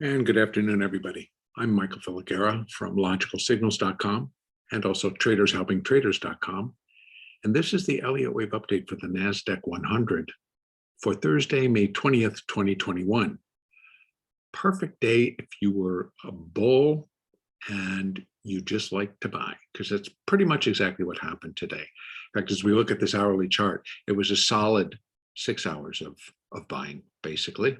And good afternoon, everybody. I'm Michael Filigera from logicalsignals.com and also tradershelpingtraders.com. And this is the Elliott wave update for the NASDAQ 100 for Thursday, May 20th, 2021. Perfect day if you were a bull and you just like to buy, because that's pretty much exactly what happened today. In fact, as we look at this hourly chart, it was a solid 6 hours of buying, basically.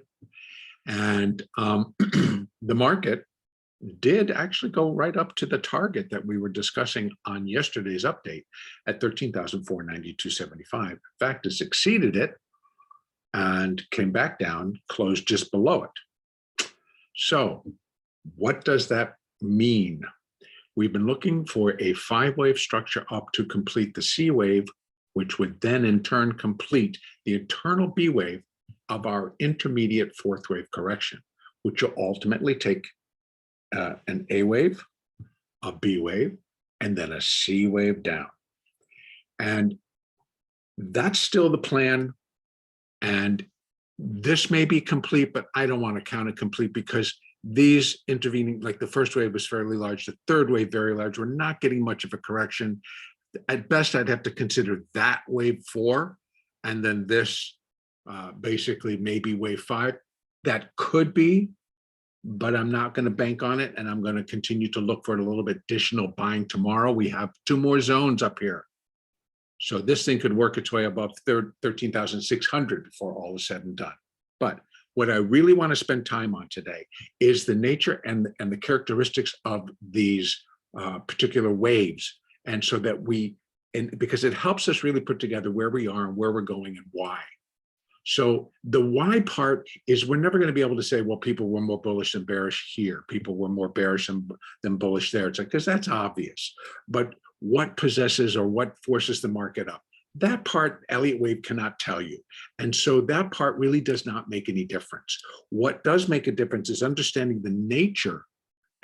And the market did actually go right up to the target that we were discussing on yesterday's update at 13,492.75. In fact, it exceeded it and came back down, closed just below it. So what does that mean? We've been looking for a 5-wave structure up to complete the C wave, which would then in turn complete the internal B wave of our intermediate 4th wave correction, which will ultimately take an A wave, a B wave, and then a C wave down. And that's still the plan. And this may be complete, but I don't want to count it complete because these intervening, like the first wave was fairly large, the third wave very large. We're not getting much of a correction. At best, I'd have to consider that wave 4, and then this basically maybe wave 5. That could be, but I'm not going to bank on it, and I'm going to continue to look for a little bit additional buying tomorrow. We have 2 more zones up here. So this thing could work its way above 13,600 before all is said and done. But what I really want to spend time on today is the nature and the characteristics of these particular waves. And so that because it helps us really put together where we are and where we're going and why. So the why part is we're never going to be able to say, well, people were more bullish than bearish here. People were more bearish than bullish there. It's like, because that's obvious. But what possesses or what forces the market up? That part, Elliott wave cannot tell you. And so that part really does not make any difference. What does make a difference is understanding the nature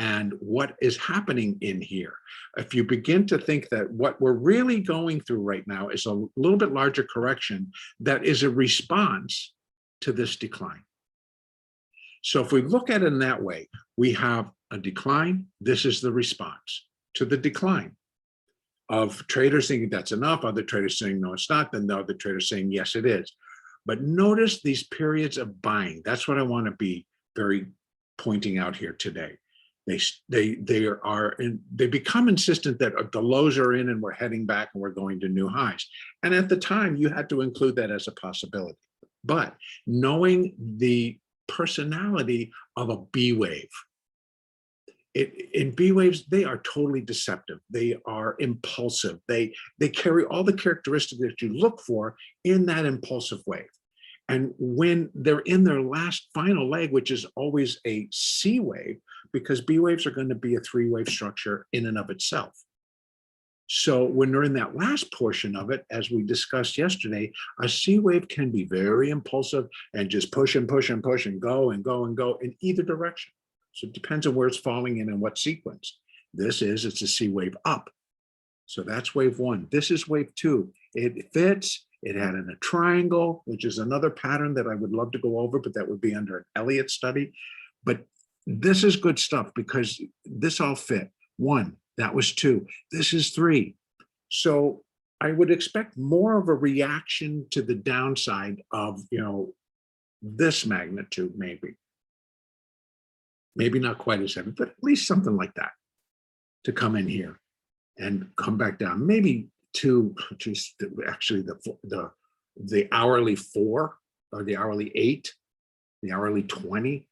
and what is happening in here. If you begin to think that what we're really going through right now is a little bit larger correction that is a response to this decline. So if we look at it in that way, we have a decline. This is the response to the decline of traders thinking that's enough, other traders saying, no, it's not, then the other traders saying, yes, it is. But notice these periods of buying. That's what I want to be very pointing out here today. They become insistent that the lows are in and we're heading back and we're going to new highs. And at the time, you had to include that as a possibility. But knowing the personality of a B wave, in B waves, they are totally deceptive. They are impulsive. They carry all the characteristics that you look for in that impulsive wave. And when they're in their last final leg, which is always a C wave, because B waves are going to be a 3-wave structure in and of itself. So when they're in that last portion of it, as we discussed yesterday, a C wave can be very impulsive and just push and push and push and go and go and go in either direction. So it depends on where it's falling in and what sequence. It's a C wave up. So that's wave 1. This is wave 2. It fits. It had in a triangle, which is another pattern that I would love to go over, but that would be under an Elliott study. But this is good stuff because this all fit. 1, that was 2. This is 3. So I would expect more of a reaction to the downside of, this magnitude, maybe. Maybe not quite as heavy, but at least something like that to come in here and come back down. Maybe to just actually the hourly 4 or the hourly 8, the hourly 20.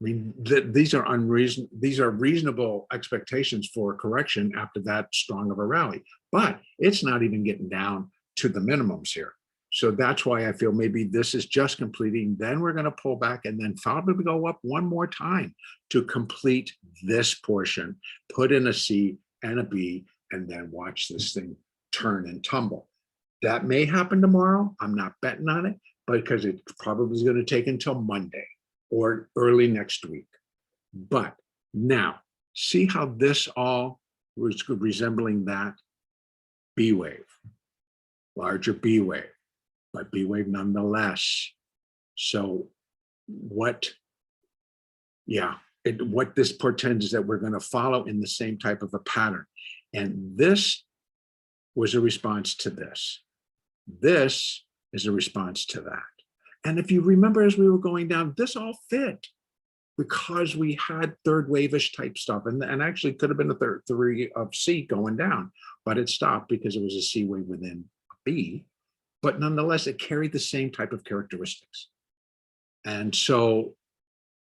I mean, these are reasonable expectations for a correction after that strong of a rally, but it's not even getting down to the minimums here. So that's why I feel maybe this is just completing. Then we're going to pull back and then probably go up one more time to complete this portion, put in a C and a B, and then watch this thing turn and tumble. That may happen tomorrow. I'm not betting on it, but because it probably is going to take until Monday or early next week. But now, see how this all was resembling that B wave, larger B wave, but B wave nonetheless. So what Yeah, what this portends is that we're going to follow in the same type of a pattern. And this was a response to this. This is a response to that. And if you remember, as we were going down, this all fit because we had third wave-ish type stuff. And actually could have been a third three of C going down, but it stopped because it was a C wave within B. But nonetheless, it carried the same type of characteristics. And so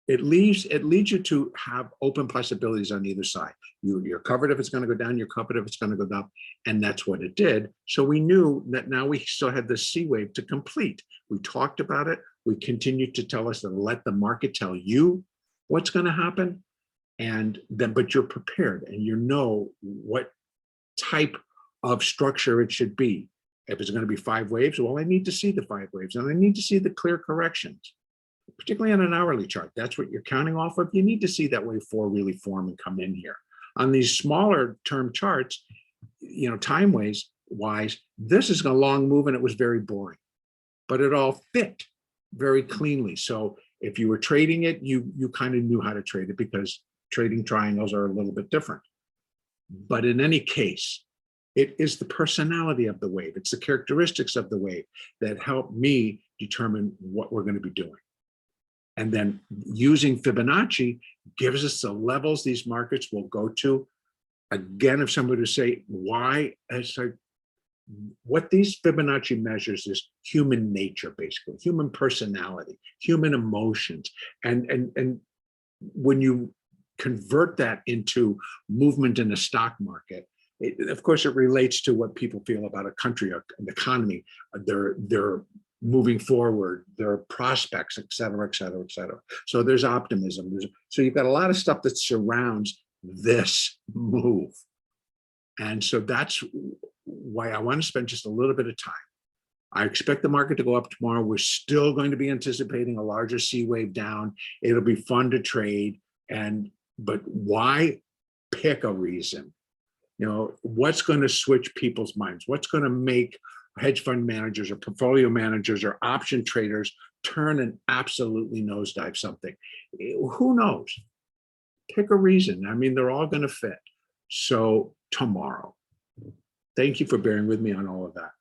it leads you to have open possibilities on either side. You're covered if it's going to go down, you're covered if it's going to go up, and that's what it did. So we knew that now we still had this C wave to complete. We talked about it. We continued to tell us to let the market tell you what's going to happen, and then but you're prepared and you know what type of structure it should be. If it's going to be 5 waves, well, I need to see the 5 waves, and I need to see the clear corrections. Particularly on an hourly chart, that's what you're counting off of. You need to see that wave 4 really form and come in here. On these smaller term charts, time wise, this is a long move and it was very boring, but it all fit very cleanly. So if you were trading it, you kind of knew how to trade it because trading triangles are a little bit different. But in any case, it is the personality of the wave. It's the characteristics of the wave that help me determine what we're going to be doing. And then using Fibonacci gives us the levels these markets will go to. Again, if somebody would say, why? It's like, what these Fibonacci measures is human nature, basically, human personality, human emotions. And when you convert that into movement in the stock market, of course, it relates to what people feel about a country, an economy, their moving forward, their prospects, et cetera, et cetera, et cetera. So there's optimism. So you've got a lot of stuff that surrounds this move. And so that's why I want to spend just a little bit of time. I expect the market to go up tomorrow. We're still going to be anticipating a larger C wave down. It'll be fun to trade. But why pick a reason? What's going to switch people's minds? What's going to make hedge fund managers or portfolio managers or option traders turn and absolutely nosedive something? Who knows? Pick a reason. I mean, they're all going to fit. So tomorrow, thank you for bearing with me on all of that.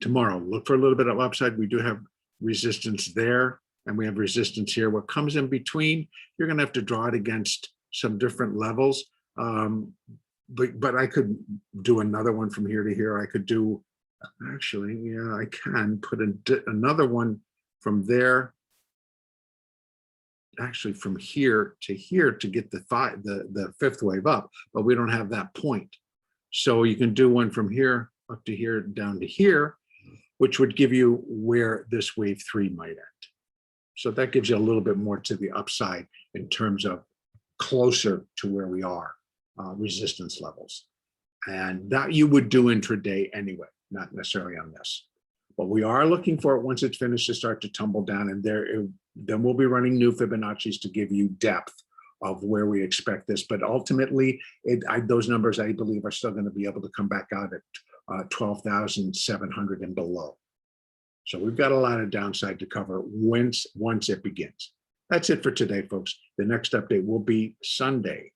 Tomorrow, look for a little bit of upside. We do have resistance there, and we have resistance here. What comes in between, you're going to have to draw it against some different levels. But I could do another one from here to here. I could do, actually, yeah, I can put another one from there, actually from here to get the 5th wave up, but we don't have that point. So you can do one from here up to here, down to here, which would give you where this wave 3 might end. So that gives you a little bit more to the upside in terms of closer to where we are. Resistance levels, and that you would do intraday anyway, not necessarily on this. But we are looking for it once it's finished to start to tumble down, and then we'll be running new Fibonacci's to give you depth of where we expect this. But ultimately, those numbers I believe are still going to be able to come back out at 12,700 and below. So we've got a lot of downside to cover once it begins. That's it for today, folks. The next update will be Sunday.